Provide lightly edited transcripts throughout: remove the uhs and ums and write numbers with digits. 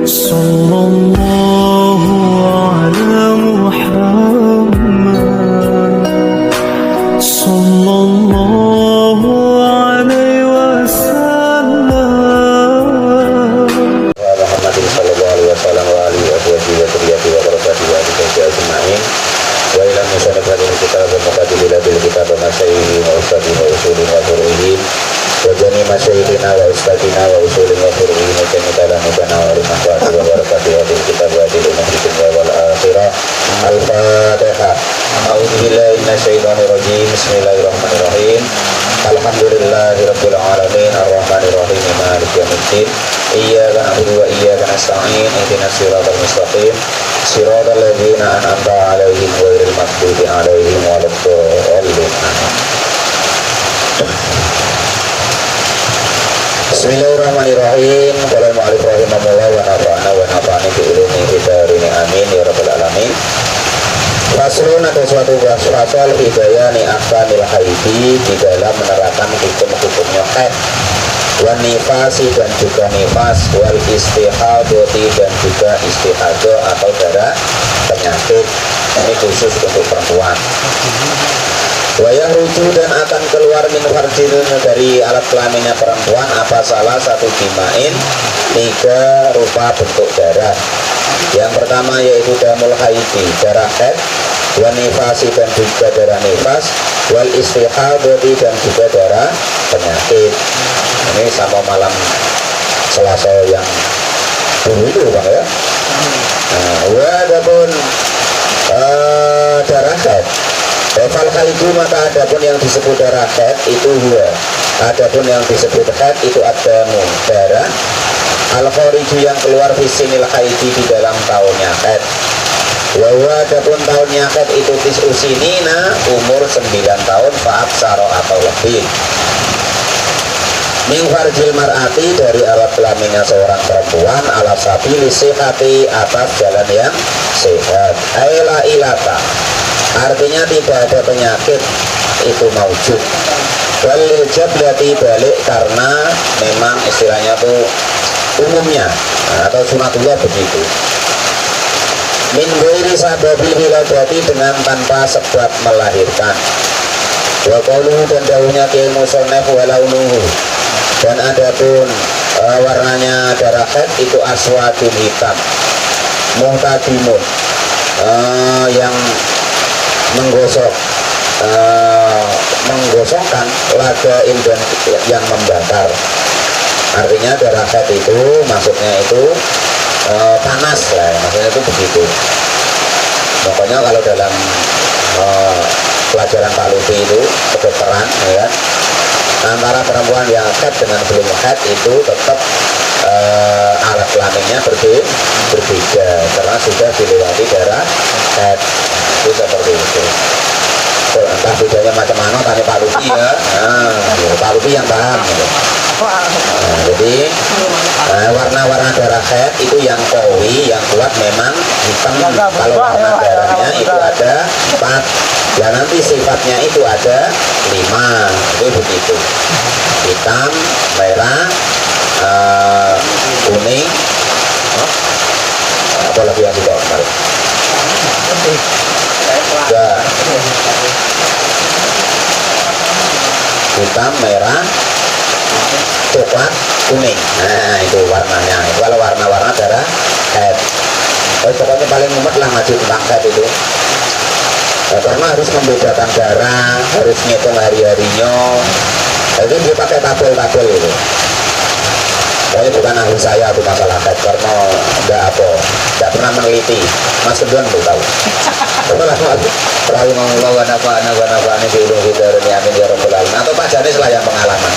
صلى الله على محمد صلى الله عليه وسلم وعلى محمد صلى الله عليه وسلم وعلى أزواجه وذريته وبركاته وآله أجمعين وإلى المصنف هذه الكتاب ومقدمين بالكتاب ومشايخه وأستاذه وأصوله وفروعه وجميع مشايخنا وأستاذنا وأصوله وفروعه وجميع تلاميذنا ورحمته وبركاته هذه الكتاب وهذه الأمور في الدنيا والآخرة. الفاتحة. أعوذ بالله من الشيطان الرجيم. بسم الله الرحمن الرحيم. Alhamdulillahi Rabbil Alamin Ar-Rahmanir Rahim Maliki Yawmiddin Iyyaka na'budu wa iyyaka nasta'in Ihdinas siratal mustaqim Siratal ladzina an'amta 'alaihim ghairil maghdubi 'alaihim waladdallin. Bismillahirrahmanirrahim. Qala al-mu'allif rahimahullah wa nafa'ana wa nafa'ani bi ilmihi fid dharain amin ya rabbal alamin. Faslun ada suatu pasal hidayah ni ahkamil haidi di dalam menerapkan hukum-hukumnya haid, wan nifasi dan juga nifas, wal istihadati dan juga istihadah atau darah penyakit. Ini khusus untuk perempuan. Wayah rujuk dan akan keluar min farjil dari alat kelaminnya perempuan apa salah satu jimain 3 rupa bentuk darah. Yang pertama yaitu damul haidi, darah haid, wan nifasi dan juga darah nifas, wal istihadati dan juga darah penyakit. Ini sama malam Selasa yang dulu itu Bang ya. Nah, adapun darah haid, fal haidu maka adapun yang disebut darah haid itu adapun yang disebut haid itu adamu darah al-khariju yang keluar fisinil haidi di dalam tahunnya haid. Wawa adapun tahunnya haid itu tisusinina umur 9 tahun faat saro atau lebih. Min farjil mar'ati dari alat kelaminnya seorang perempuan ala sabili sihati atas jalan yang sehat. Aila ilata artinya tidak ada penyakit itu maujud. Balil jablati balik karena memang istilahnya tuh umumnya atau sunatullah begitu. Min ghairi sababil wiladati dengan tanpa sebab melahirkan. Wa qauluhu dan dawuhnya Kiai Musonef wa launuhu dan adapun warnanya darah haid itu aswadun hitam muhtadimun yang menggosokkan lada dan yang membakar. Artinya darah haid itu maksudnya itu panas lah, maksudnya itu begitu. Pokoknya kalau dalam pelajaran Pak Lutfi itu kedokteran ya, antara perempuan yang haid dengan belum haid itu tetap alat kelaminnya berbeda karena sudah dilewati darah haid. Itu seperti itu. Entah bedanya macam mana tanya Pak Lutfi ya. Pak Lutfi yang paham gitu. Jadi warna-warna darah haid itu yang kawi, yang kuat memang hitam. Kalau warna darahnya itu ada 4, ya nanti sifatnya itu ada 5. Itu begitu. Hitam, merah, kuning, apa lagi yang sudah kemarin? Hitam, merah, coklat, kuning. Nah itu warnanya. Kalau warna-warna darah haid, pokoknya paling mumet lah ngaji tentang haid itu. Karena harus membedakan darah, harus ngitung hari-harinya. Jadi dia pakai tabel-tabel itu. Saya bukan ahli saya itu masalah haid karena tidak pernah meneliti. Mas Kedon tuh tahu. Terlalu mengulang wana-wana di ulung kita amin ya rabbal alamin. Atau Pak Janis lah yang pengalaman.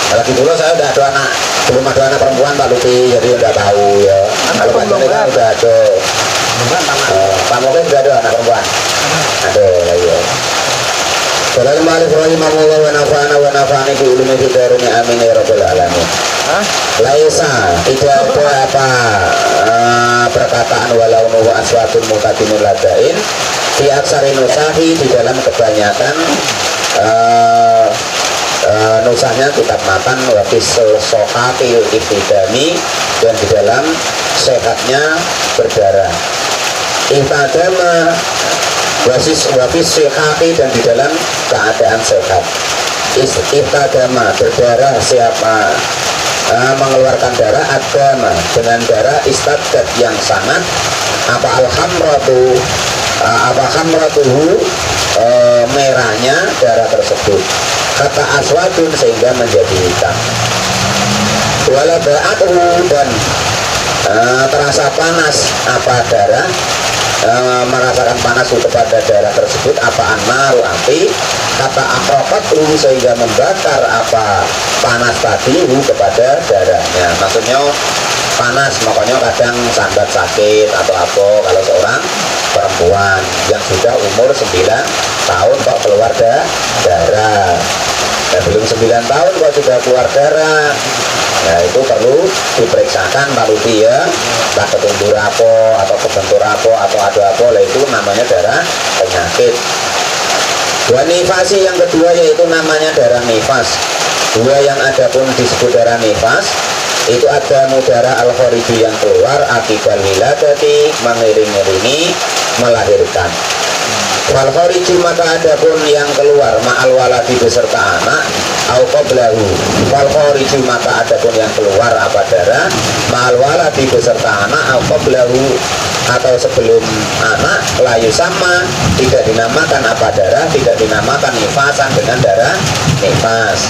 Lagi dulu saya udah ada anak, belum ada anak perempuan Pak Lutfi, jadi udah tahu ya. Kalau Pak Janis kan udah ada. Pak Mokin juga ada anak perempuan. Ada ya. Salamu alaikum warahmatullahi wabarakatuh wa nafa'ani bi ulumi fid dharain amin ya rabbal alamin. Laisa tidak ada apa perkataan walau nuwa aswatun mutadimun ladain fi aksari nusahi di dalam kebanyakan nusahnya kitab matan wafis sohatil ibtidami, dan di dalam sehatnya berdarah. Ihtadama wafis sihati, dan di dalam keadaan sehat. Ihtadama berdarah siapa mengeluarkan darah, agama dengan darah istadat yang sangat, apa alhamratu apa hamratuhu merahnya darah tersebut, kata aswadun sehingga menjadi hitam. Wala ba'atuhu, dan terasa panas apa darah, merasakan panas kepada darah tersebut, apa anmaru api, kata akrokatu sehingga membakar apa panas tadi kepada darahnya. Maksudnya panas, makanya kadang sambat sakit atau apa kalau seorang perempuan yang sudah umur 9 tahun kok keluar darah. Ya, belum 9 tahun kok sudah keluar darah, ya itu perlu diperiksakan lalu dia tak ketumbur apa atau kebentur apa atau ada apa, lah itu namanya darah penyakit. Dua nifasi yang kedua yaitu namanya darah nifas. Dua yang ada pun disebut darah nifas itu ada mudara al-khariji yang keluar akibat wiladati, mengiring-iringi melahirkan. Wal khariji maka ada pun yang keluar ma'al waladi beserta anak, au qablahu. Wal khariji maka ada pun yang keluar apa darah ma'al waladi beserta anak, au qablahu atau sebelum anak, layu sama tidak dinamakan apa darah, tidak dinamakan nifasan dengan darah nifas.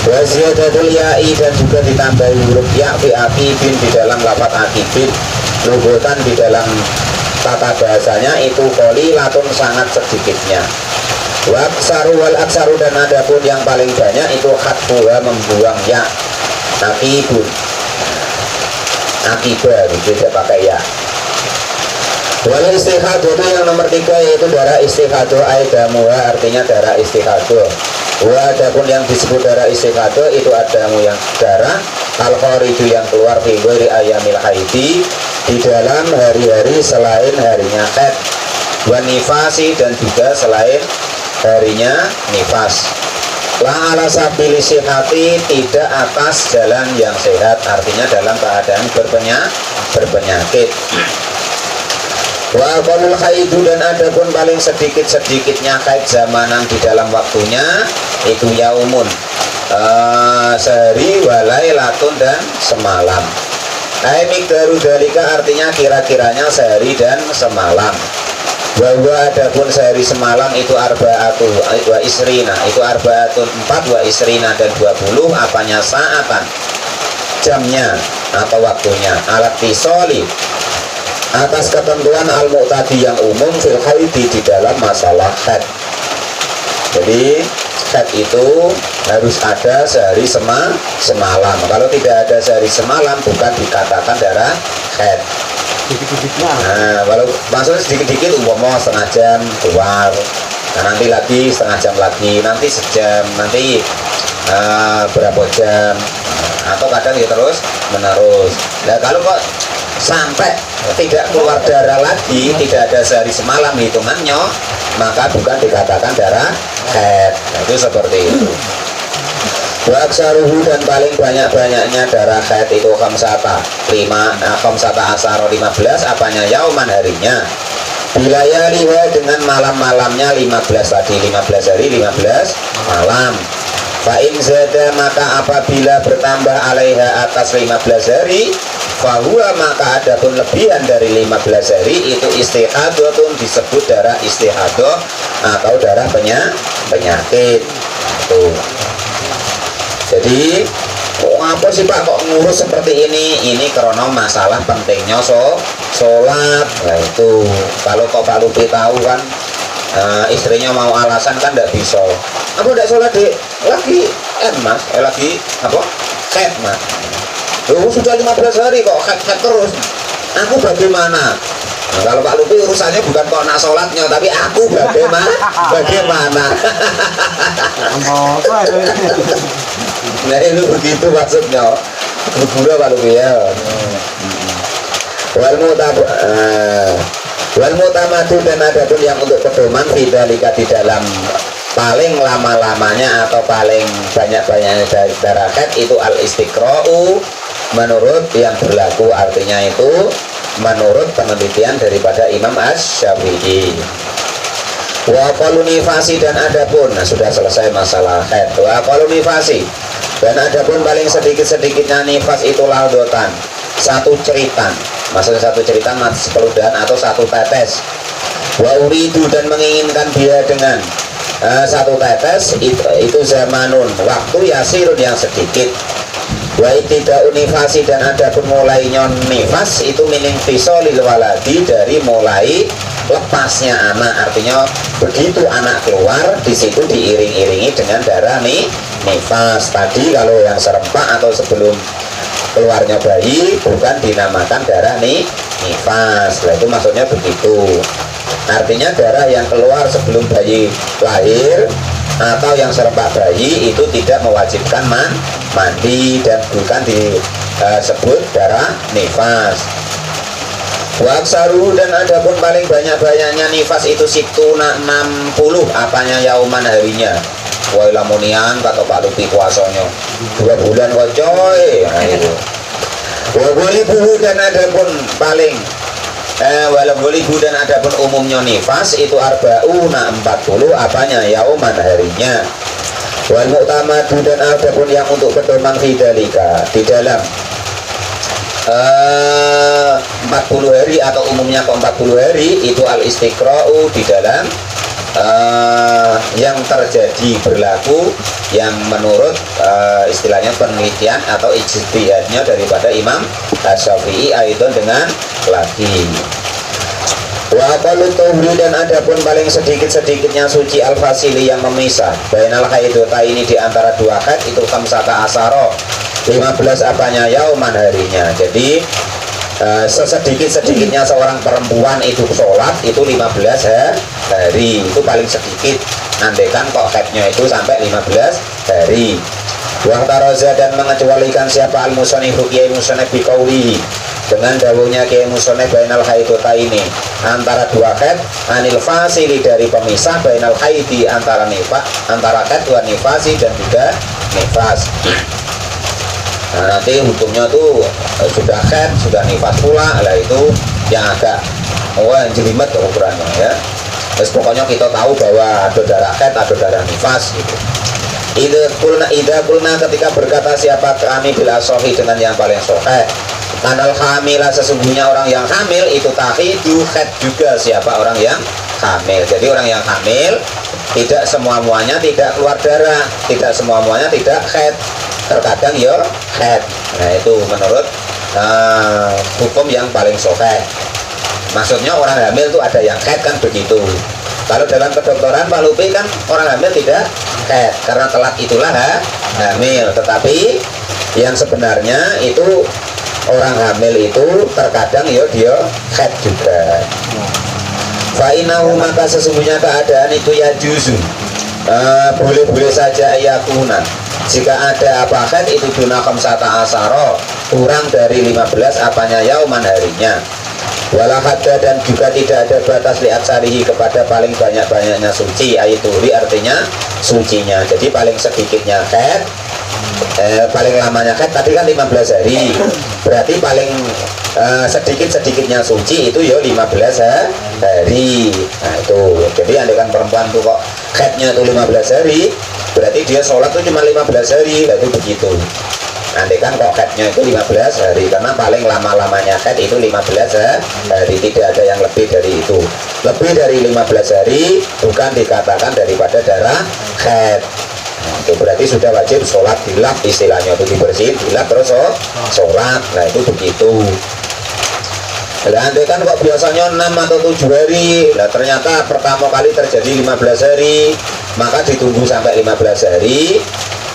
Waziyadatul ya'i, dan juga ditambahi huruf ya fi akibin di dalam lafaz akibin, lugotan di dalam tata bahasanya itu qolilatun sangat sedikitnya. Wa aksaru wal aksaru, dan ada pun yang paling banyak itu khatfuha membuang ya, akibun akibah tidak pakai ya. Wal istihadah yang nomor 3 yaitu darah istihadah, aidamuha artinya darah istihadah. Wa adapun yang disebut darah istihadah itu adamu yang darah al-khariju yang keluar fi ghairi ayamil haidi, di dalam hari-hari selain harinya haid, wa nifasi, dan juga selain harinya nifas. La ala sabili sihati, tidak atas jalan yang sehat, artinya dalam keadaan berpenyakit. Wa aqalul haidu, dan ada pun paling sedikit-sedikitnya haid zamanan di dalam waktunya itu yaumun, sehari, walailatun, dan semalam. Mikdaru dalika artinya kira-kiranya sehari dan semalam. Bahwa ada pun sehari semalam itu arba'atu wa isrina, itu arba'atun 4 wa isrina, dan 20 apanya saatan, jamnya atau waktunya, alat tisoli atas ketentuan al-mu'tadi yang umum fil haidi di dalam masalah haid. Jadi haid itu harus ada sehari semalam. Kalau tidak ada sehari semalam bukan dikatakan darah haid. Nah, kalau maksudnya sedikit-dikit umpama setengah jam keluar, nah nanti lagi setengah jam lagi, nanti sejam, nanti berapa jam, atau kadang ya terus menerus. Nah kalau kok sampai tidak keluar darah lagi, tidak ada sehari semalam hitungannya, maka bukan dikatakan darah haid. Nah, itu seperti itu. Wa aksaruhu, dan paling banyak-banyaknya darah haid itu khamsata asaro 15 apanya yauman harinya, bilaya liwa dengan malam-malamnya 15 tadi, 15 hari 15 malam. Fa'in zada maka apabila bertambah alaiha atas 15 hari, fahuwa maka ada pun lebihan dari 15 hari itu istihadatun, disebut darah istihadah atau darah penyakit. Tuh. Jadi apa sih Pak kok ngurus seperti ini? Ini karena masalah pentingnya sholat. Nah itu kalau kok Pak Lupi tahu kan, istrinya mau alasan kan tidak bisa. Aku tidak sholat deh, lagi mas, lagi apa? Haid mas. Sudah 15 hari kok haid terus. Aku bagaimana? Nah, kalau Pak Lupi urusannya bukan kok nak sholatnya, tapi aku bagaimana? Nah itu begitu maksudnya. Berguna Pak Lupi ya. Wal mutamadu, dan ada pun yang untuk pedoman fidalika di dalam paling lama-lamanya atau paling banyak-banyaknya dari darah haid itu al-istiqra'u menurut yang berlaku, artinya itu menurut penelitian daripada Imam Asy-Syafi'i. Wa qalu nifasi, dan adapun, nah sudah selesai masalah haid. Wa qalu nifasi, dan adapun paling sedikit-sedikitnya nifas itu laudotan, satu ceritan, maksudnya satu ceritan sepeludahan atau satu tetes. Wa uridu, dan menginginkan dia dengan satu tetes itu zamanun, waktu yasirun yang sedikit. Wa tidak unifasi, dan ada pun mulainya nifas itu mining fisolil waladi, dari mulai lepasnya anak, artinya begitu anak keluar di situ diiring-iringi dengan darah nifas. Tadi kalau yang serempak atau sebelum keluarnya bayi bukan dinamakan darah nifas. Nah, itu maksudnya begitu. Artinya darah yang keluar sebelum bayi lahir atau yang serempak bayi itu tidak mewajibkan mandi dan bukan disebut darah nifas. Waksaru, dan adapun paling banyak-banyaknya nifas itu situna 60 apanya yauman harinya. Wah lamunian kata Pak Lupi puasanya 2 bulan kok coy. Nah itu. Walibu, dan adapun paling walibu, dan adapun umumnya nifas itu arbauna 40 apanya yauman harinya. Wal mu'tamadu, dan adapun yang untuk pedoman fidalika di dalam 40 hari atau umumnya ke 40 hari itu al-istiqra'u di dalam yang terjadi berlaku yang menurut istilahnya penelitian atau ijtihadnya daripada Imam Asy-Syafi'i aidan dengan lagi. Wa qalu tuhri, dan adapun paling sedikit-sedikitnya suci al-fasili yang memisah bainal haidota ini di antara dua haid itu kamsata asaro 15 apanya yauman harinya. Jadi sesedikit-sedikitnya seorang perempuan itu sholat itu 15 hari, itu paling sedikit. Andaikan kok haidnya itu sampai 15 hari. Wa taroza, dan mengecualikan siapa al-musannifu kiai musannif biqauli dengan dawuhnya kiai musannif bainal haidota ini antara dua haid anil fasili dari pemisah bainal haidi antara haid wa nifasi dan juga nifas. Nah, nanti hukumnya tuh sudah haid, sudah nifas pula, lah itu yang agak jelimet ukurannya ya. Terus pokoknya kita tahu bahwa ada darah haid, ada darah nifas gitu. Ida kulna ketika berkata siapa kami bila sohi dengan yang paling soheh kanal hamilah, sesungguhnya orang yang hamil itu tahidu haid juga siapa orang yang hamil. Jadi orang yang hamil tidak semua-muanya tidak keluar darah, tidak semua-muanya tidak haid, terkadang ya haid. Nah itu menurut hukum yang paling soheh. Maksudnya orang hamil itu ada yang haid kan begitu. Kalau dalam kedokteran Pak Lupi kan orang hamil tidak haid karena telat itulah hamil. Tetapi yang sebenarnya itu orang hamil itu terkadang ya dia haid juga. Fa'inahu, maka sesungguhnya keadaan itu ya juzu boleh-boleh saja ayakuna jika ada apa haid itu duna khamsata asaro kurang dari 15 apanya yauman harinya. Wala hadda, dan juga tidak ada batas liat sarihi kepada paling banyak-banyaknya suci, yaitu artinya sucinya. Jadi paling sedikitnya haid paling lamanya haid tadi kan 15 hari, berarti paling sedikit-sedikitnya suci itu ya 15 hari. Nah itu jadi andaikan perempuan tuh kok haidnya itu 15 hari, berarti dia sholat tuh cuma 15 hari. Nah, itu begitu. Andaikan kok haidnya itu 15 hari, karena paling lama-lamanya haid itu 15 hari, tidak ada yang lebih dari itu. Lebih dari 15 hari bukan dikatakan daripada darah haid. Nah, itu berarti sudah wajib sholat dilap, istilahnya itu dibersihin, dilap terus sholat. Nah itu begitu. Nah, andaikan kok biasanya 6 atau 7 hari, nah ternyata pertama kali terjadi 15 hari, maka ditunggu sampai 15 hari.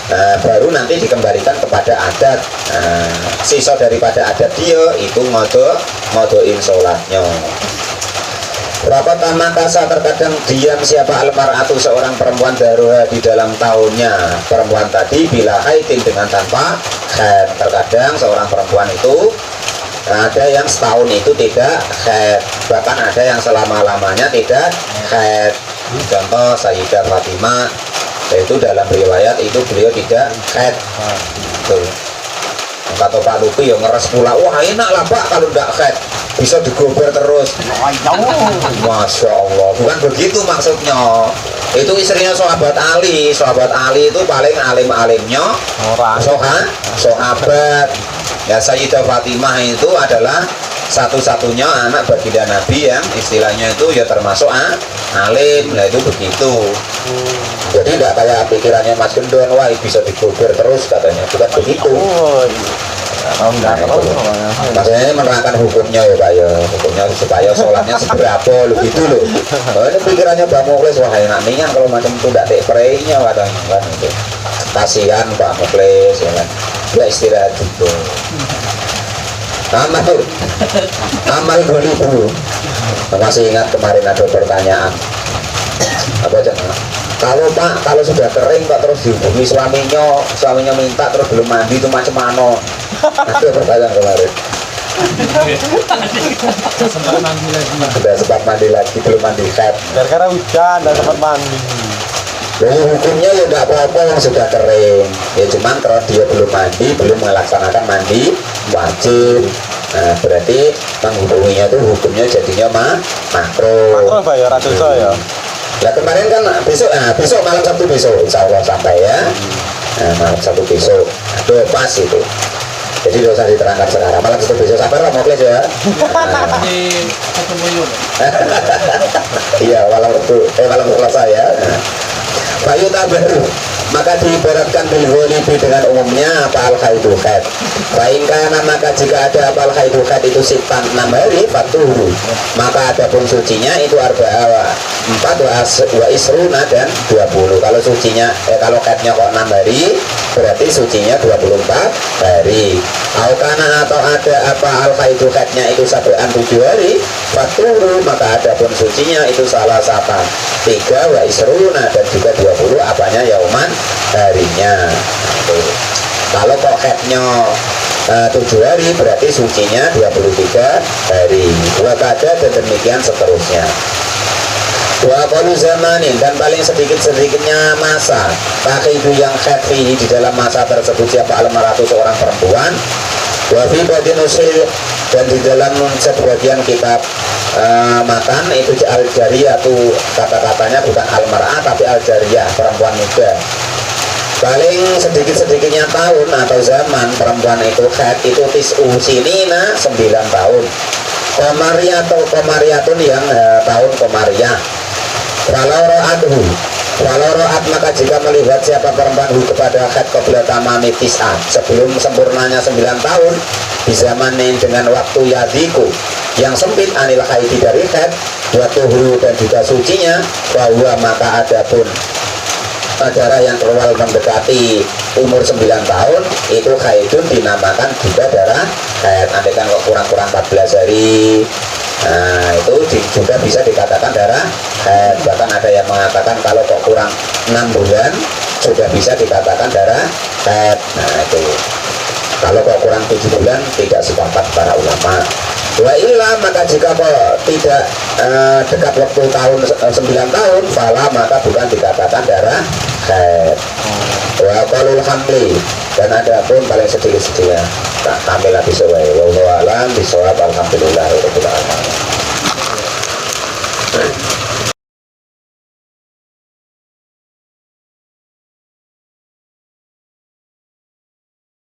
Nah, baru nanti dikembalikan kepada adat. Nah, sisa daripada adat dia itu ngodoin sholatnya. Rapat makasa, terkadang diam siapa almar'atu seorang perempuan daruha di dalam tahunnya perempuan tadi bila haidin dengan tanpa haid. Terkadang seorang perempuan itu ada yang setahun itu tidak haid, bahkan ada yang selama-lamanya tidak haid. Contoh Sayyidah Fatimah itu dalam riwayat itu beliau tidak haid. Tuh. Kata Pak Lupi yang ngeres pula, wah enak lah Pak kalau tidak haid, bisa digober terus. Masya Allah, bukan begitu maksudnya. Itu istrinya sahabat Ali. Sahabat Ali itu paling alim-alimnya sahabat. Ya Sayyidah Fatimah itu adalah satu-satunya anak baginda Nabi yang istilahnya itu ya termasuk alim. Nah itu begitu. Jadi tidak kayak pikirannya Mas Gendon, wah bisa digober terus katanya, bukan begitu. Maksudnya menerangkan hukumnya ya Pak ya, hukumnya supaya sholatnya seberapa lo gitu loh. Oh, ini pikirannya Pak Muklis, wah enak nian kalau macam itu tidak teprenya katanya kan itu. Kasihan Pak Muklis ya kan, dia istirahat juga. Amal golibu. Masih ingat kemarin ada pertanyaan apa aja? Kalau Pak, kalau sudah kering Pak terus dihubungi suaminya minta terus belum mandi itu macam mana? Ada pertanyaan kemarin. Sudah sempat mandi lagi, belum mandi haid. Gara-gara hujan dan sempat mandi. Jadi hukumnya ya tidak apa-apa yang sudah kering. Ya cuman kalau dia belum mandi, belum melaksanakan mandi wajib. Nah berarti menghubunginya itu hukumnya jadinya makruh. Makruh Pak ya, dosa ya. Nah kemarin kan besok malam Sabtu besok insya Allah sampai ya. Nah, malam Sabtu besok aduh pas itu, jadi tidak usah diterangkan sekarang. Malam Sabtu besok sampai lah Mokles ya. Iya malam Selasa ya. Bayu tabaru, maka diibaratkan bilgholibi dengan umumnya apa al-khaidu khaid. Baikana maka jika ada apa al-khaidu khaid itu sitan 6 hari fatuhu, maka ada pun sucinya itu arba'a 4 wa isruna dan 20. Kalau sucinya kalau khaidnya kok 6 hari berarti sucinya 24 hari. Aukana atau ada apa al-khaidu khaidnya itu sabean 7 hari fatuhu, maka ada pun sucinya itu salah satu 3 wa isruna dan juga 20 apanya yauman harinya. Kalau kok headnya 7 hari berarti sucinya 23 hari. Wakada dan demikian seterusnya. Wa qalu zamanin, dan paling sedikitnya masa pakai itu yang hafi di dalam masa tersebut siapa al-maratu seorang perempuan. Wa fi badin usul, dan di dalam sebagian kitab matan itu al-jariyah itu kata-katanya bukan al-mar'ah tapi al-jariyah, perempuan muda. Paling sedikitnya tahun atau zaman perempuan itu haid itu tis'u sinina 9 tahun. Komariah atau komariyatun yang tahun komariyah. Walau ro'at maka jika melihat siapa perempuan kepada haid qabla tamami tis'ah, sebelum sempurnanya 9 tahun, di zaman dengan waktu yadiku yang sempit anil haidi dari haid wa tuhru dan juga sucinya, bahwa maka ada pun darah yang keluar mendekati umur 9 tahun itu haidun dinamakan juga darah haid. Andai kan kok kurang-kurang 14 hari, nah itu juga bisa dikatakan darah haid. Bahkan ada yang mengatakan kalau kok kurang 6 bulan sudah bisa dikatakan darah haid. Nah itu kalau kok kurang 7 bulan tidak sepakat para ulama. Wa illa maka jika kok tidak dekat waktu tahun 9 tahun fala maka bukan dikatakan darah haid. Wa qalul hamli, dan ada pun paling sedikit hamil lagi sesuai wallahu alam bisawab alhamdulillah rabbil alamin.